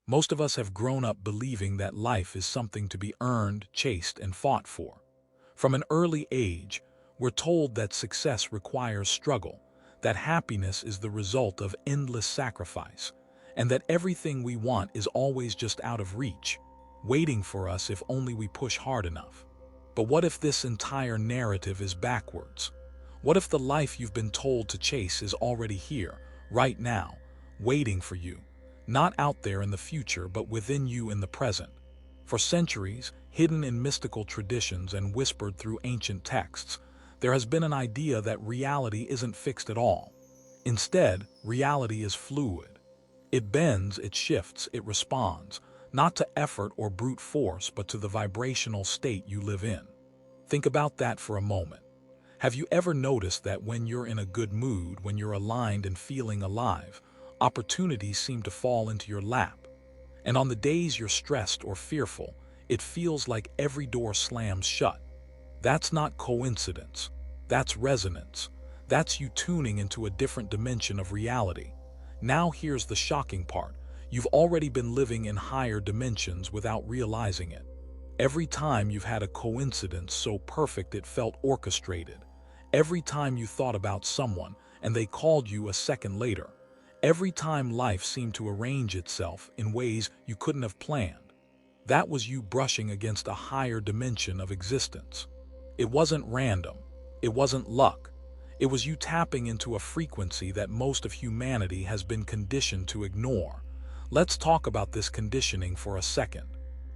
Most of us have grown up believing that life is something to be earned, chased, and fought for. From an early age, we're told that success requires struggle, that happiness is the result of endless sacrifice, and that everything we want is always just out of reach, waiting for us if only we push hard enough. But what if this entire narrative is backwards? What if the life you've been told to chase is already here, right now, waiting for you? Not out there in the future, but within you in the present. For centuries, hidden in mystical traditions and whispered through ancient texts, there has been an idea that reality isn't fixed at all. Instead, reality is fluid. It bends, it shifts, it responds, not to effort or brute force, but to the vibrational state you live in. Think about that for a moment. Have you ever noticed that when you're in a good mood, when you're aligned and feeling alive, opportunities seem to fall into your lap? And on the days you're stressed or fearful, it feels like every door slams shut. That's not coincidence. That's resonance. That's you tuning into a different dimension of reality. Now here's the shocking part. You've already been living in higher dimensions without realizing it. Every time you've had a coincidence so perfect it felt orchestrated. Every time you thought about someone and they called you a second later. Every time life seemed to arrange itself in ways you couldn't have planned. That was you brushing against a higher dimension of existence. It wasn't random. It wasn't luck. It was you tapping into a frequency that most of humanity has been conditioned to ignore. Let's talk about this conditioning for a second.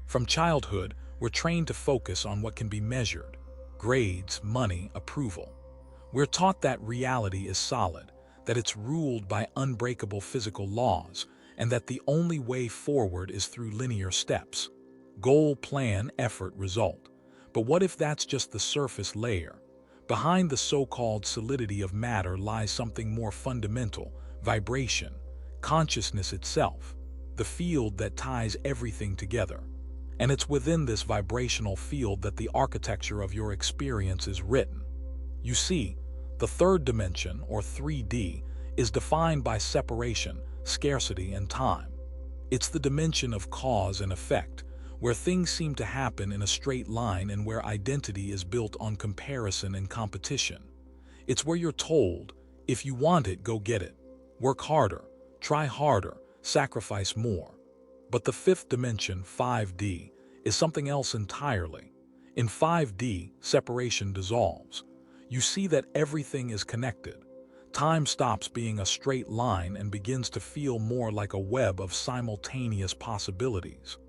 From childhood, we're trained to focus on what can be measured: grades, money, approval. We're taught that reality is solid, that it's ruled by unbreakable physical laws, and that the only way forward is through linear steps: goal, plan, effort, result. But what if that's just the surface layer? Behind the so-called solidity of matter lies something more fundamental: vibration, consciousness itself, the field that ties everything together. And it's within this vibrational field that the architecture of your experience is written. You see, the third dimension, or 3D, is defined by separation, scarcity, and time. It's the dimension of cause and effect, where things seem to happen in a straight line and where identity is built on comparison and competition. It's where you're told, if you want it, go get it. Work harder, try harder, sacrifice more. But the fifth dimension, 5D, is something else entirely. In 5D, separation dissolves. You see that everything is connected. Time stops being a straight line and begins to feel more like a web of simultaneous possibilities.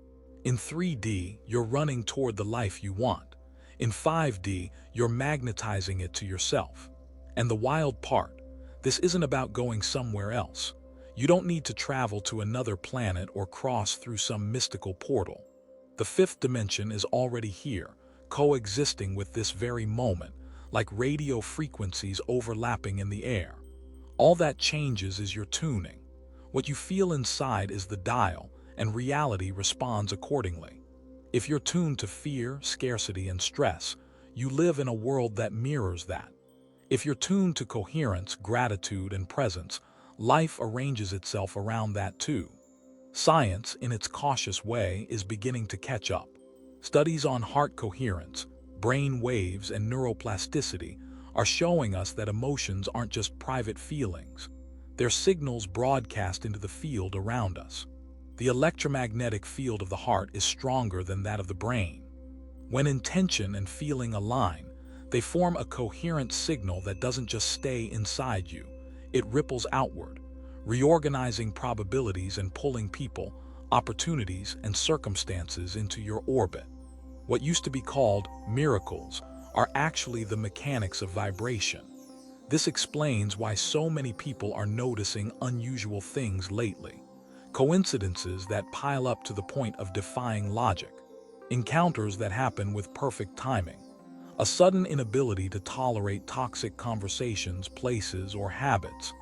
In 3D, you're running toward the life you want. In 5D, you're magnetizing it to yourself. And the wild part, this isn't about going somewhere else. You don't need to travel to another planet or cross through some mystical portal. The fifth dimension is already here, coexisting with this very moment, like radio frequencies overlapping in the air. All that changes is your tuning. What you feel inside is the dial, and reality responds accordingly. If you're tuned to fear, scarcity, and stress, you live in a world that mirrors that. If you're tuned to coherence, gratitude, and presence, life arranges itself around that too. Science, in its cautious way, is beginning to catch up. Studies on heart coherence, brain waves, and neuroplasticity are showing us that emotions aren't just private feelings. They're signals broadcast into the field around us. The electromagnetic field of the heart is stronger than that of the brain. When intention and feeling align, they form a coherent signal that doesn't just stay inside you. It ripples outward, reorganizing probabilities and pulling people, opportunities, and circumstances into your orbit. What used to be called miracles are actually the mechanics of vibration. This explains why so many people are noticing unusual things lately. Coincidences that pile up to the point of defying logic. Encounters that happen with perfect timing. A sudden inability to tolerate toxic conversations, places, or habits.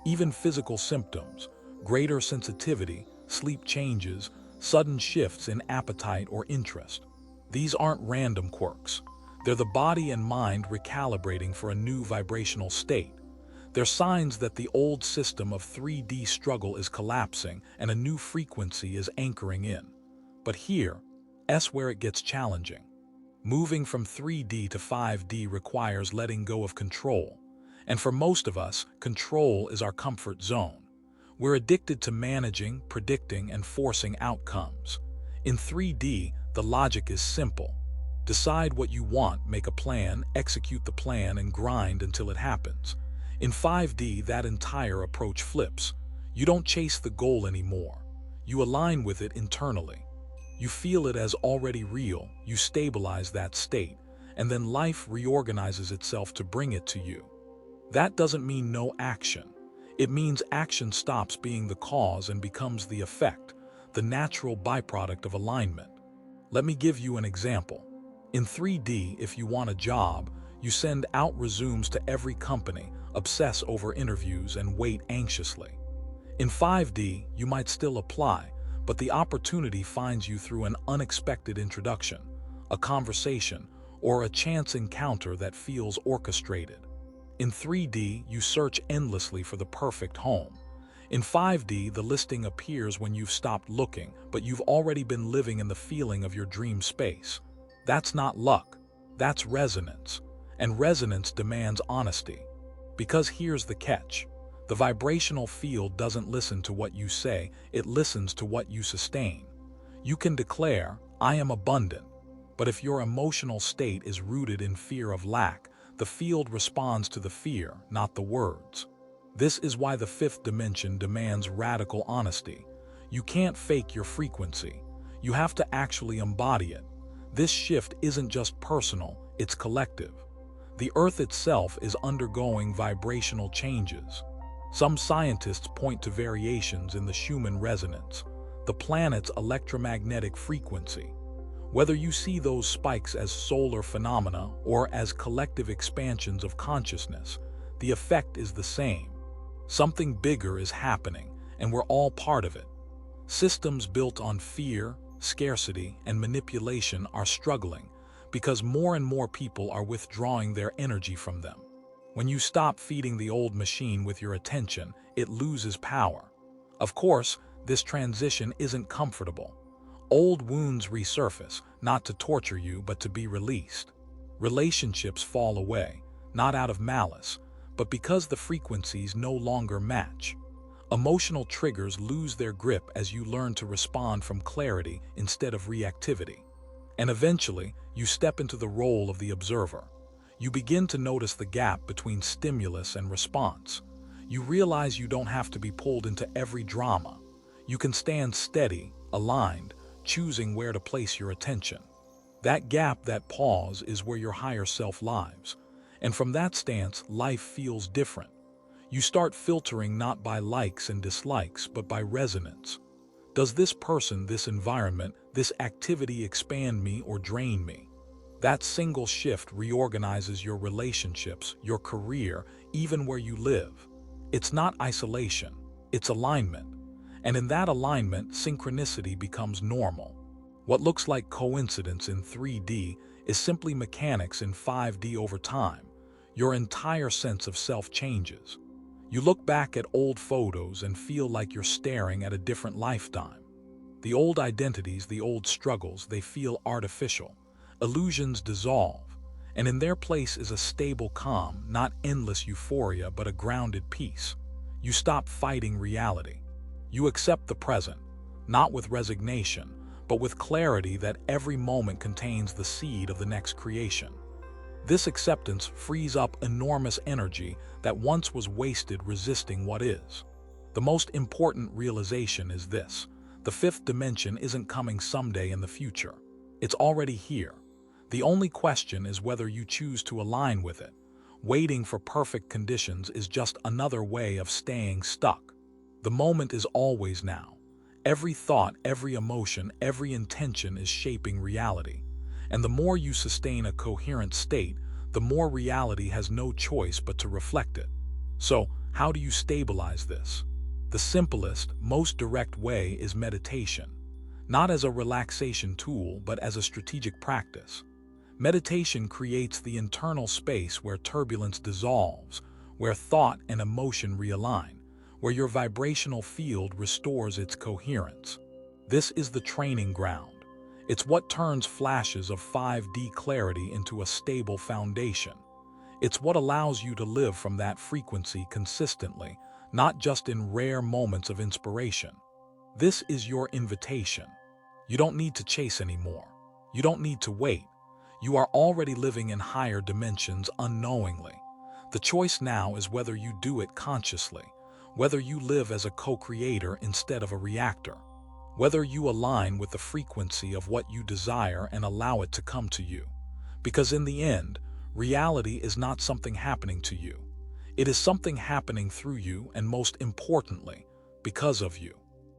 Even physical symptoms, greater sensitivity, sleep changes, sudden shifts in appetite or interest. These aren't random quirks. They're the body and mind recalibrating for a new vibrational state. They're signs that the old system of 3D struggle is collapsing and a new frequency is anchoring in. But here's where it gets challenging. Moving from 3D to 5D requires letting go of control. And for most of us, control is our comfort zone. We're addicted to managing, predicting, and forcing outcomes. In 3D, the logic is simple. Decide what you want, make a plan, execute the plan, and grind until it happens. In 5D, that entire approach flips. You don't chase the goal anymore. You align with it internally. You feel it as already real, you stabilize that state, and then life reorganizes itself to bring it to you. That doesn't mean no action. It means action stops being the cause and becomes the effect, the natural byproduct of alignment. Let me give you an example. In 3D, if you want a job, you send out resumes to every company, obsess over interviews, and wait anxiously. In 5D, you might still apply, but the opportunity finds you through an unexpected introduction, a conversation, or a chance encounter that feels orchestrated. In 3D, you search endlessly for the perfect home. In 5D, the listing appears when you've stopped looking, but you've already been living in the feeling of your dream space. That's not luck, that's resonance. And resonance demands honesty. Because here's the catch. The vibrational field doesn't listen to what you say, it listens to what you sustain. You can declare, "I am abundant," but if your emotional state is rooted in fear of lack, the field responds to the fear, not the words. This is why the fifth dimension demands radical honesty. You can't fake your frequency. You have to actually embody it. This shift isn't just personal, it's collective. The Earth itself is undergoing vibrational changes. Some scientists point to variations in the Schumann resonance, the planet's electromagnetic frequency. Whether you see those spikes as solar phenomena or as collective expansions of consciousness, the effect is the same. Something bigger is happening, and we're all part of it. Systems built on fear, scarcity, and manipulation are struggling because more and more people are withdrawing their energy from them. When you stop feeding the old machine with your attention, it loses power. Of course, this transition isn't comfortable. Old wounds resurface, not to torture you, but to be released. Relationships fall away, not out of malice, but because the frequencies no longer match. Emotional triggers lose their grip as you learn to respond from clarity instead of reactivity. And eventually, you step into the role of the observer. You begin to notice the gap between stimulus and response. You realize you don't have to be pulled into every drama. You can stand steady, aligned, choosing where to place your attention. That gap, that pause, is where your higher self lives. And from that stance, life feels different. You start filtering not by likes and dislikes, but by resonance. Does this person, this environment, this activity expand me or drain me? That single shift reorganizes your relationships, your career, even where you live. It's not isolation, it's alignment. And in that alignment, synchronicity becomes normal. What looks like coincidence in 3D is simply mechanics in 5D over time. Your entire sense of self changes. You look back at old photos and feel like you're staring at a different lifetime. The old identities, the old struggles, they feel artificial. Illusions dissolve, and in their place is a stable calm, not endless euphoria, but a grounded peace. You stop fighting reality. You accept the present, not with resignation, but with clarity that every moment contains the seed of the next creation. This acceptance frees up enormous energy that once was wasted resisting what is. The most important realization is this: the fifth dimension isn't coming someday in the future. It's already here. The only question is whether you choose to align with it. Waiting for perfect conditions is just another way of staying stuck. The moment is always now. Every thought, every emotion, every intention is shaping reality. And the more you sustain a coherent state, the more reality has no choice but to reflect it. So, how do you stabilize this? The simplest, most direct way is meditation. Not as a relaxation tool, but as a strategic practice. Meditation creates the internal space where turbulence dissolves, where thought and emotion realign, where your vibrational field restores its coherence. This is the training ground. It's what turns flashes of 5D clarity into a stable foundation. It's what allows you to live from that frequency consistently, not just in rare moments of inspiration. This is your invitation. You don't need to chase anymore. You don't need to wait. You are already living in higher dimensions unknowingly. The choice now is whether you do it consciously, whether you live as a co-creator instead of a reactor, whether you align with the frequency of what you desire and allow it to come to you. Because in the end, reality is not something happening to you. It is something happening through you and, most importantly, because of you.